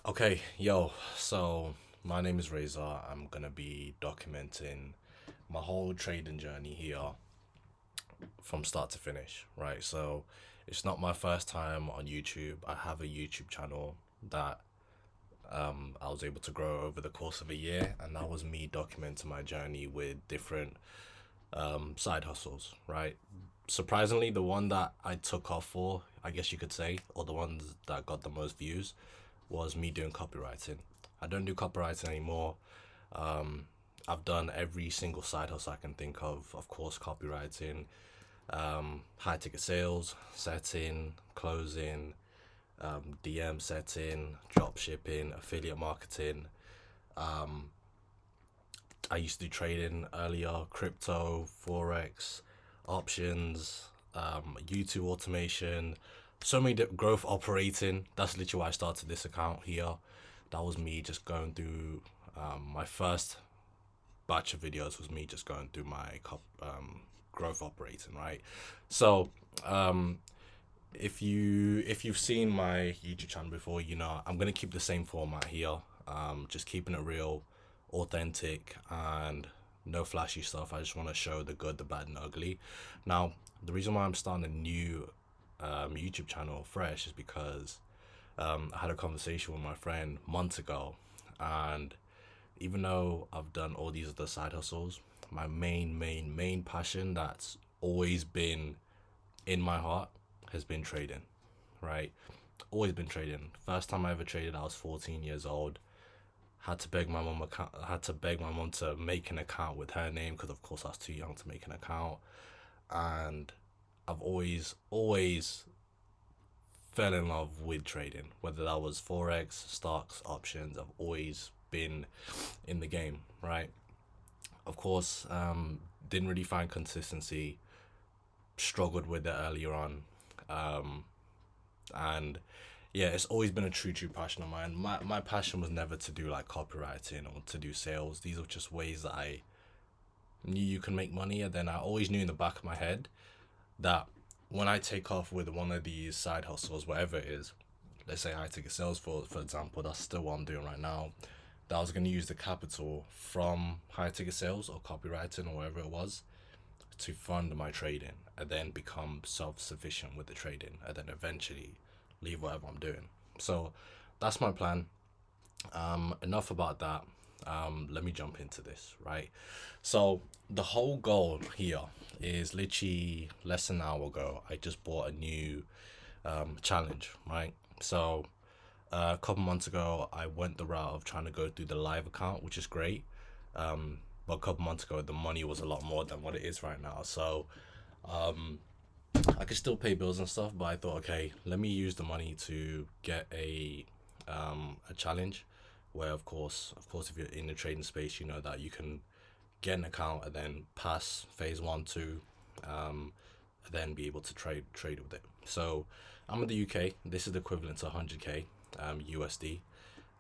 Okay, yo, so my name is Razor. I'm gonna be documenting my whole trading journey here from start to finish, right? So it's not my first time on YouTube. I have a YouTube channel that I was able to grow over the course of a year, and that was me documenting my journey with different side hustles, right? Surprisingly, the one that I took off for, I guess you could say, or the ones that got the most views, was me doing copywriting. I don't do copywriting anymore. Um, I've done every single side hustle I can think of course, copywriting, high ticket sales, setting, closing, DM setting, drop shipping, affiliate marketing. Um, I used to do trading earlier, crypto, forex, options, YouTube automation, so many growth operating. That's literally why I started this account here. That was me just going through my first batch of videos was me just going through my growth operating, right? So if you've seen my YouTube channel before, you know I'm gonna keep the same format here. Just keeping it real, authentic, and no flashy stuff. I just want to show the good, the bad, and ugly. Now, the reason why I'm starting a new YouTube channel fresh is because I had a conversation with my friend months ago, and even though I've done all these other side hustles, my main passion that's always been in my heart has been trading, right? Always been trading. First time I ever traded, I was 14 years old. Had to beg my mom to make an account with her name because, of course, I was too young to make an account. And I've always fell in love with trading, whether that was forex, stocks, options. I've always been in the game, right? Of course, didn't really find consistency. Struggled with it earlier on, um, and yeah, it's always been a true passion of mine. My passion was never to do like copywriting or to do sales. These are just ways that I knew you can make money, and then I always knew in the back of my head that when I take off with one of these side hustles, whatever it is, let's say I take a sales for example, that's still what I'm doing right now. That I was going to use the capital from high ticket sales or copywriting or whatever it was to fund my trading and then become self sufficient with the trading and then eventually leave whatever I'm doing. So that's my plan. Enough about that. Let me jump into this, right? So the whole goal here is literally less than an hour ago. I just bought a new challenge, right? So a couple months ago, I went the route of trying to go through the live account, which is great. But a couple months ago, the money was a lot more than what it is right now. So I could still pay bills and stuff, but I thought, okay, let me use the money to get a challenge where of course if you're in the trading space, you know that you can get an account and then pass phase one, two, and then be able to trade with it. So I'm in the UK. This is the equivalent to 100k USD,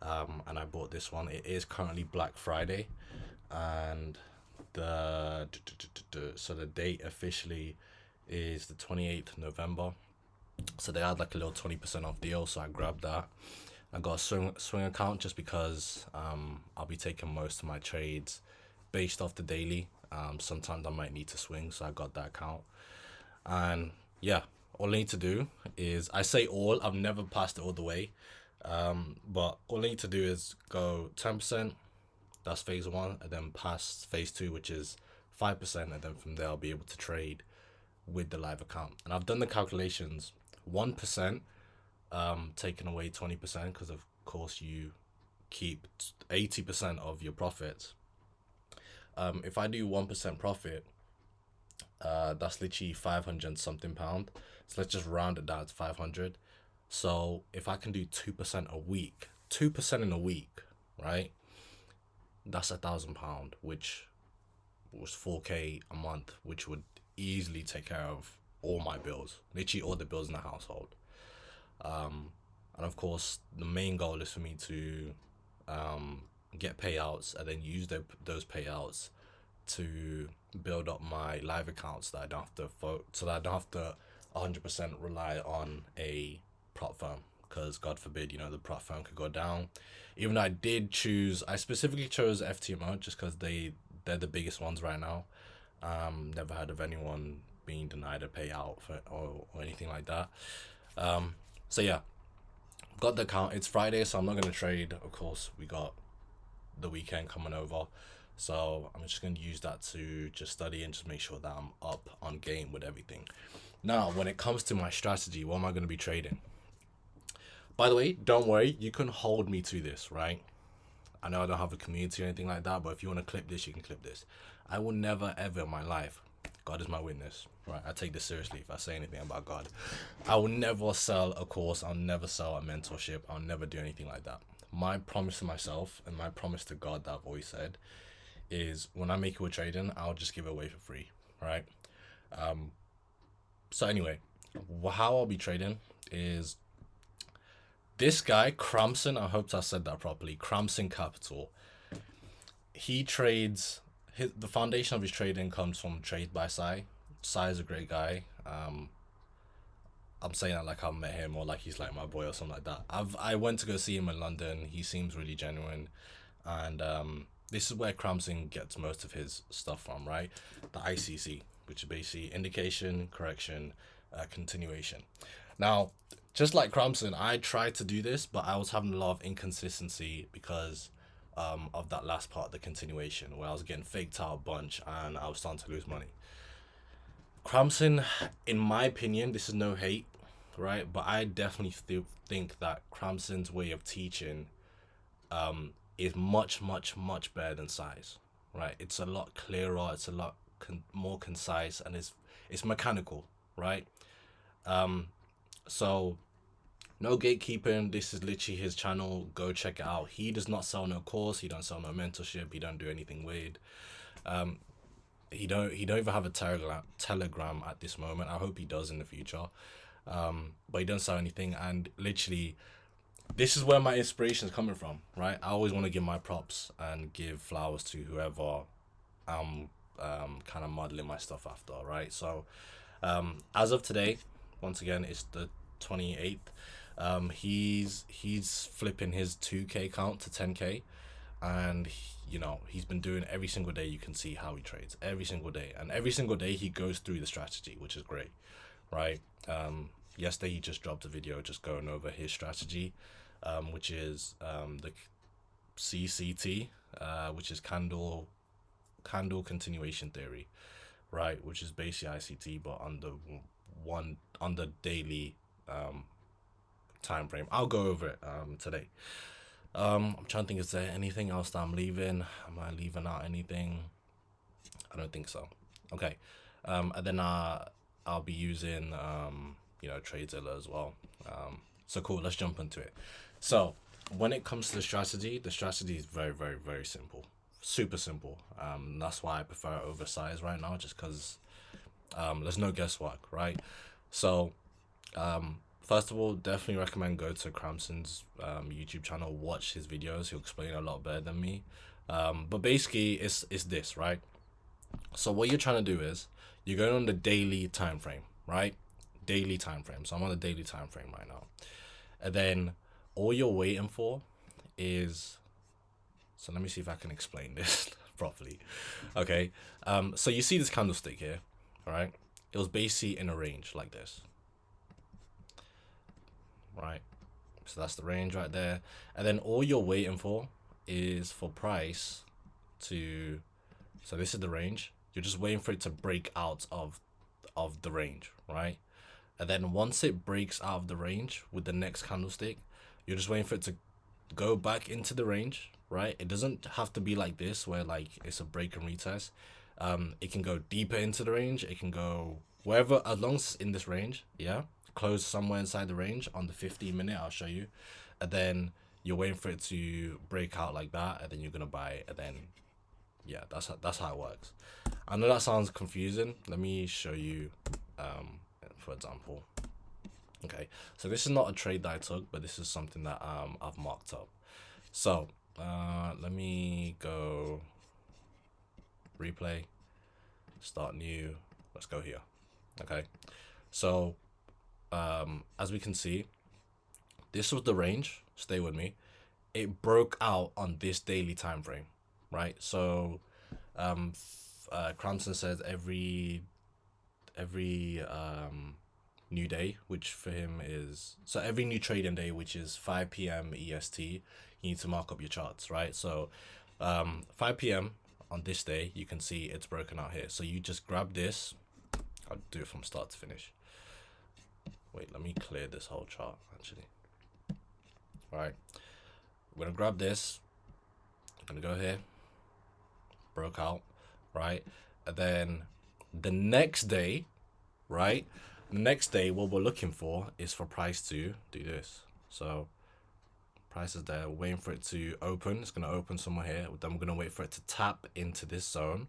and I bought this one. It is currently Black Friday, and the date officially is the 28th November. So they had like a little 20% off deal, so I grabbed that. I got a swing account just because I'll be taking most of my trades based off the daily. Sometimes I might need to swing, so I got that account. And yeah, all I need to do is, I say all, I've never passed it all the way. But all I need to do is go 10%, that's phase one, and then pass phase two, which is 5%, and then from there I'll be able to trade with the live account. And I've done the calculations. 1% taking away 20%, because of course you keep 80% of your profits. If I do 1% profit, that's literally 500 something pound. So let's just round it down to 500. So if I can do 2% a week, 2% in a week, right? That's £1,000, which was 4k a month, which would easily take care of all my bills, literally all the bills in the household. And of course, the main goal is for me to get payouts and then use those payouts to build up my live accounts that I don't have to so that I don't have to 100% rely on a prop firm. because God forbid, you know, the prop firm could go down. Even though I specifically chose FTMO just because they're the biggest ones right now. Never heard of anyone being denied a payout or anything like that. So yeah, got the account. It's Friday, so I'm not gonna trade. Of course, we got the weekend coming over, so I'm just gonna use that to just study and just make sure that I'm up on game with everything. Now, when it comes to my strategy, what am I gonna be trading? By the way, don't worry, you can hold me to this, right? I know I don't have a community or anything like that, but if you want to clip this, you can clip this. I will never ever in my life, God is my witness, right? I take this seriously if I say anything about God. I will never sell a course. I'll never sell a mentorship. I'll never do anything like that. My promise to myself and my promise to God that I've always said is when I make it with trading, I'll just give it away for free, right? So anyway, how I'll be trading is this guy, Cramson, I hope I said that properly, Cramson Capital. He trades, the foundation of his trading comes from TradesBySci. Sci is a great guy. I'm saying that like I've met him or like he's like my boy or something like that. I went to go see him in London. He seems really genuine. And this is where Cramson gets most of his stuff from, right? The ICC, which is basically indication, correction, continuation. Now, just like Cramson, I tried to do this, but I was having a lot of inconsistency because of that last part, the continuation, where I was getting faked out a bunch and I was starting to lose money. Cramson, in my opinion, this is no hate, right? But I definitely think that Cramson's way of teaching is much, much, much better than Sci's, right? It's a lot clearer, it's a lot more concise, and it's mechanical, right? So no gatekeeping. This is literally his channel. Go check it out. He does not sell no course. He don't sell no mentorship. He don't do anything weird. He don't even have a telegram at this moment. I hope he does in the future. But he don't sell anything. And literally, this is where my inspiration is coming from, right? I always want to give my props and give flowers to whoever I'm kind of modeling my stuff after, right? So as of today, once again, it's the 28th. He's flipping his 2K count to 10K, and he's been doing every single day. You can see how he trades every single day, and every single day he goes through the strategy, which is great, right? Yesterday he just dropped a video just going over his strategy, which is the CCT, which is candle continuation theory, right? Which is basically ICT, but under daily time frame. I'll go over it today. I'm trying to think, is there anything else that I'm leaving? Am I leaving out anything? I don't think so. Okay. And then I'll be using TradeZilla as well. So cool, let's jump into it. So when it comes to the strategy is very, very, very simple. Super simple. That's why I prefer it over size right now, just because there's no guesswork, right? So first of all, definitely recommend go to Cramson's YouTube channel, watch his videos. He'll explain a lot better than me. But basically it's this, right? So what you're trying to do is you're going on the daily time frame, right? Daily time frame. So I'm on the daily time frame right now. And then all you're waiting for is, so let me see if I can explain this properly. Okay. So you see this candlestick here, all right? It was basically in a range like this, right? So that's the range right there. And then all you're waiting for is for price to, so this is the range. You're just waiting for it to break out of the range, right? And then once it breaks out of the range with the next candlestick, you're just waiting for it to go back into the range, right? It doesn't have to be like this where like it's a break and retest. It can go deeper into the range. It can go wherever, as long as it's in this range, yeah? Close somewhere inside the range on the 15-minute, I'll show you. And then you're waiting for it to break out like that, and then you're gonna buy it, and then yeah, that's how it works. I know that sounds confusing. Let me show you for example. Okay, so this is not a trade that I took, but this is something that I've marked up. So let me go replay, start new, let's go here. Okay, so as we can see, This was the range. Stay with me. It broke out on this daily time frame, right? So, Cramson says every new day, which for him is so every new trading day, which is 5 p.m. EST, you need to mark up your charts, right? So, 5 p.m. on this day, you can see it's broken out here. So you just grab this. I'll do it from start to finish. Wait, let me clear this whole chart actually. All right, we're gonna grab this. I'm gonna go here. Broke out, right? And then the next day, right? The next day, what we're looking for is for price to do this. So price is there, waiting for it to open. It's gonna open somewhere here. Then we're gonna wait for it to tap into this zone,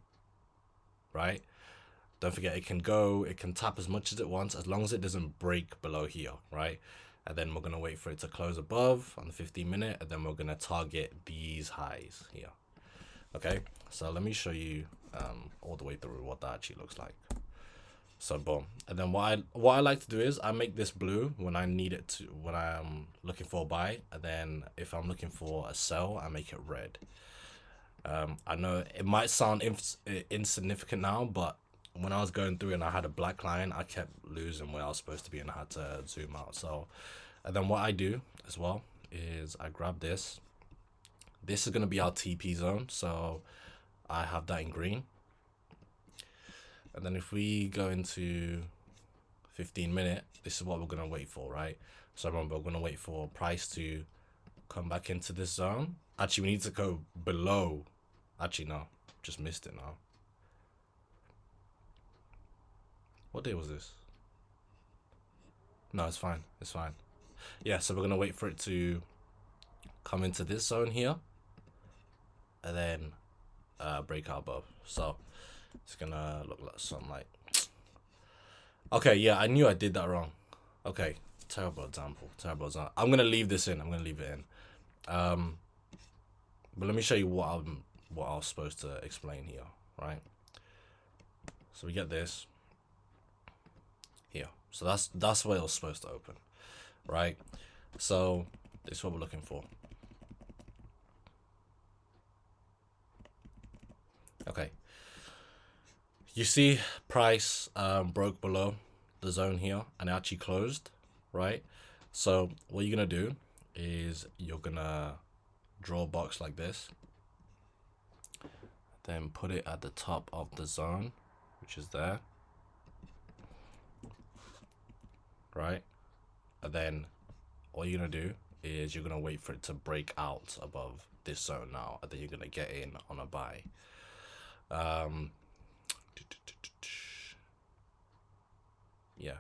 right? Don't forget, it can tap as much as it wants, as long as it doesn't break below here, right? And then we're gonna wait for it to close above on the 15-minute, and then we're gonna target these highs here. Okay, so let me show you all the way through what that actually looks like. So boom, and then what I like to do is I make this blue when I need it to, when I'm looking for a buy, and then if I'm looking for a sell, I make it red. I know it might sound insignificant now, but when I was going through and I had a black line, I kept losing where I was supposed to be, and I had to zoom out. So, and then what I do as well is I grab this. This is going to be our TP zone, so I have that in green. And then if we go into 15-minute, this is what we're going to wait for, right? So remember, we're going to wait for price to come back into this zone. Actually, we need to go below. Actually, no, just missed it now. What day was this? No, it's fine. It's fine. Yeah, so we're going to wait for it to come into this zone here. And then break out above. So it's going to look like something like... Okay, yeah, I knew I did that wrong. Okay, terrible example. Terrible example. I'm going to leave this in. I'm going to leave it in. But let me show you what I was supposed to explain here, right? So we get this here. So that's where it was supposed to open, right? So this is what we're looking for. Okay. You see price broke below the zone here and it actually closed, right? So what you're going to do is you're going to draw a box like this. Then put it at the top of the zone, which is there. Right? And then all you're going to do is you're going to wait for it to break out above this zone now. And then you're going to get in on a buy. Yeah.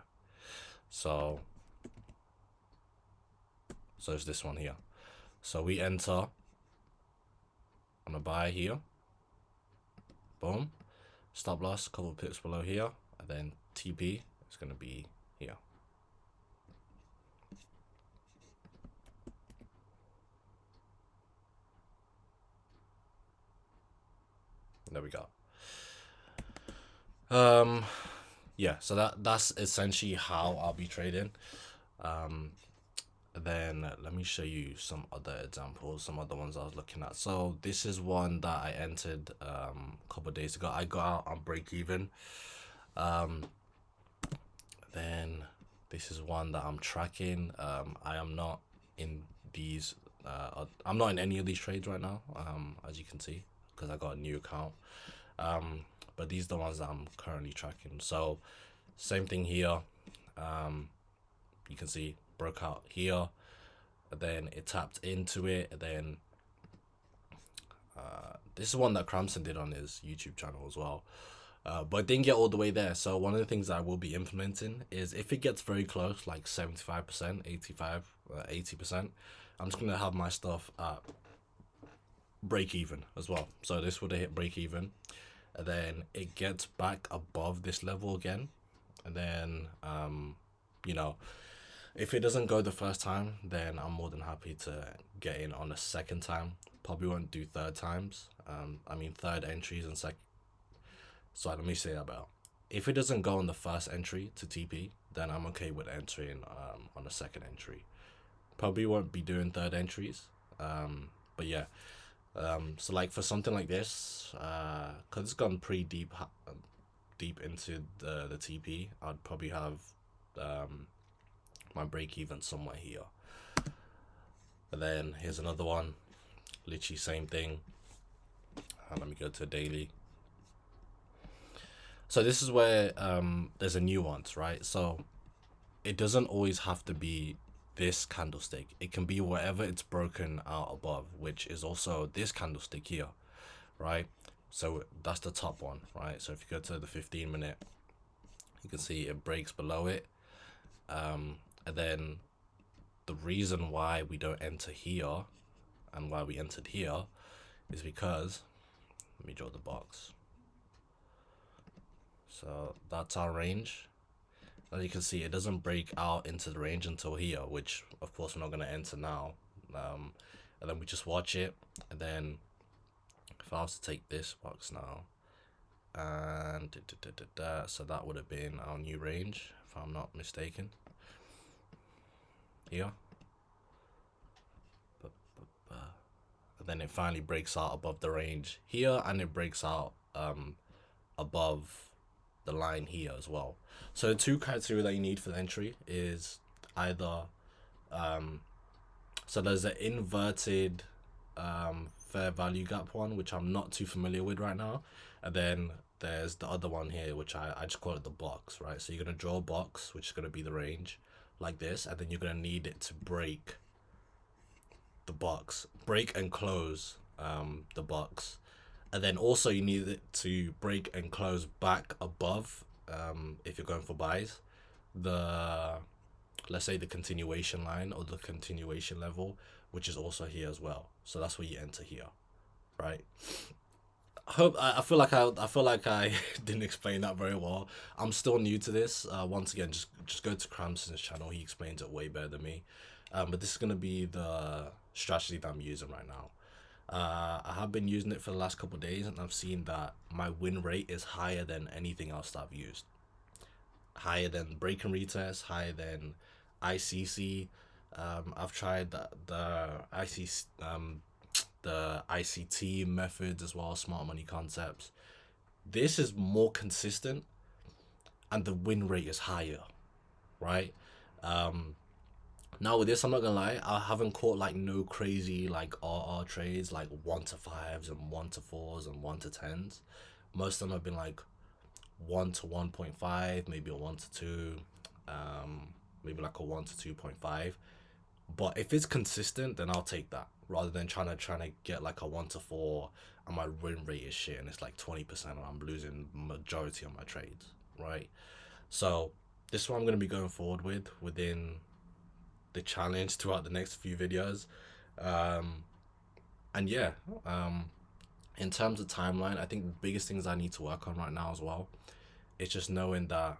So it's this one here. So we enter on a buy here. Boom. Stop loss, couple pips below here. And then TP is going to be here. There we go. Yeah, so that's essentially how I'll be trading. Then let me show you some other examples, some other ones I was looking at. So this is one that I entered a couple of days ago. I got out on break even. Then this is one that I'm tracking. I am not in these. I'm not in any of these trades right now. As you can see, because I got a new account. But these are the ones that I'm currently tracking. So same thing here. You can see broke out here, and then it tapped into it, and then this is one that Cramson did on his YouTube channel as well. But it didn't get all the way there. So one of the things I will be implementing is if it gets very close, like 75%, 85, 80%, I'm just gonna have my stuff at break even as well. So this would have hit break even, and then it gets back above this level again, and then you know, if it doesn't go the first time, then I'm more than happy to get in on a second time. Probably won't do third times. I mean third entries and so let me say that about. If it doesn't go on the first entry to TP, then I'm okay with entering on the second entry. probably won't be doing third entries. But yeah, so like for something like this, cause it's gone pretty deep into the TP, I'd probably have my break even somewhere here. And then here's another one, literally same thing. Let me go to daily. So this is where there's a nuance, right? So it doesn't always have to be this candlestick. It can be wherever it's broken out above, which is also this candlestick here, right? So that's the top one, right? So if you go to the 15-minute, you can see it breaks below it. And then the reason why we don't enter here and why we entered here is because, let me draw the box. So that's our range. As you can see, it doesn't break out into the range until here, which of course we're not going to enter now. And then we just watch it. And then if I was to take this box now, and so that would have been our new range, if I'm not mistaken. Here. And then it finally breaks out above the range here, and it breaks out above the line here as well. So the two criteria that you need for the entry is either so there's an inverted fair value gap one, which I'm not too familiar with right now, and then there's the other one here, which I just call it the box, right? So you're going to draw a box, which is going to be the range like this, and then you're going to need it to break the box, break and close the box. And then also you need it to break and close back above, if you're going for buys, let's say the continuation line or the continuation level, which is also here as well. So that's where you enter here, right? I feel like I didn't explain that very well. I'm still new to this. Once again, just go to Cramson's channel. He explains it way better than me. But this is gonna be the strategy that I'm using right now. I have been using it for the last couple of days, and I've seen that my win rate is higher than anything else that I've used. Higher than break and retest, higher than ICC. I've tried the ICT methods as well, smart money concepts. This is more consistent, and the win rate is higher, right? Now with this, I'm not gonna lie, I haven't caught like no crazy like RR trades, like 1 to 5s and 1 to 4s and 1 to 10s. Most of them have been like 1 to 1.5, maybe a 1 to 2, maybe like a 1 to 2.5. But if it's consistent, then I'll take that rather than trying to get like a 1 to 4 and my win rate is shit and it's like 20% and I'm losing majority of my trades, right? So this is what I'm gonna be going forward with within the challenge throughout the next few videos. And yeah, in terms of timeline, I think the biggest things I need to work on right now as well is just knowing that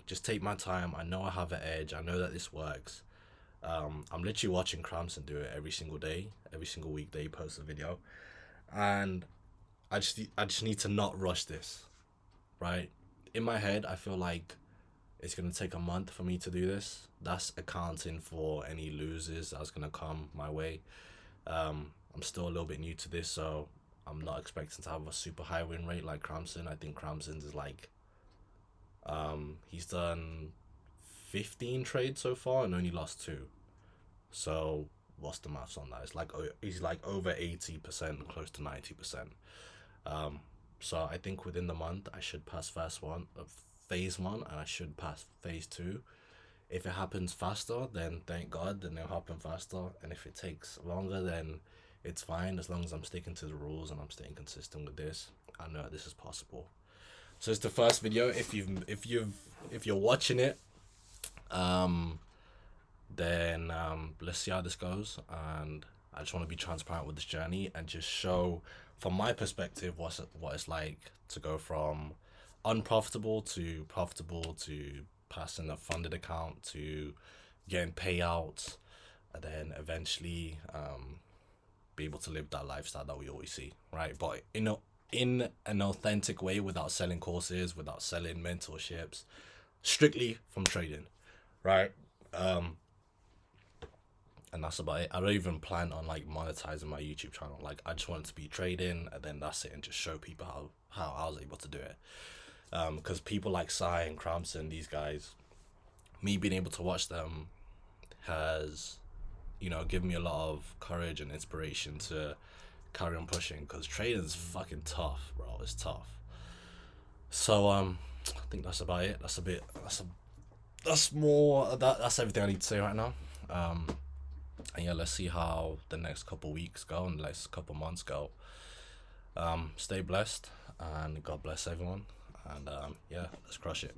just take my time. I know I have an edge. I know that this works. I'm literally watching Cramson do it every single day, every single weekday he posts a video, and I just need to not rush this, right? In my head, I feel like it's gonna take a month for me to do this. That's accounting for any losers that's gonna come my way. I'm still a little bit new to this, so I'm not expecting to have a super high win rate like Cramson. I think Cramson's is like, he's done 15 trades so far and only lost 2. So what's the maths on that? It's like he's like over 80%, close to 90%. So I think within the month I should pass phase 1, and I should pass phase 2. If it happens faster, then thank God, then it'll happen faster. And if it takes longer, then it's fine, as long as I'm sticking to the rules and I'm staying consistent with this. I know this is possible. So it's the first video. If you're watching it, then let's see how this goes. And I just want to be transparent with this journey and just show from my perspective what it's like to go from unprofitable to profitable to passing a funded account to getting payouts, and then eventually be able to live that lifestyle that we always see, right? But in an authentic way, without selling courses, without selling mentorships, strictly from trading, right? and that's about it. I don't even plan on like monetizing my YouTube channel. Like I just want it to be trading, and then that's it, and just show people how I was able to do it. Because people like Sci and Cramson, these guys, me being able to watch them has, given me a lot of courage and inspiration to carry on pushing. Because trading is fucking tough, bro. It's tough. So I think that's about it. That's everything I need to say right now. And yeah, let's see how the next couple weeks go and the next couple months go. Stay blessed, and God bless everyone. And yeah, let's crush it.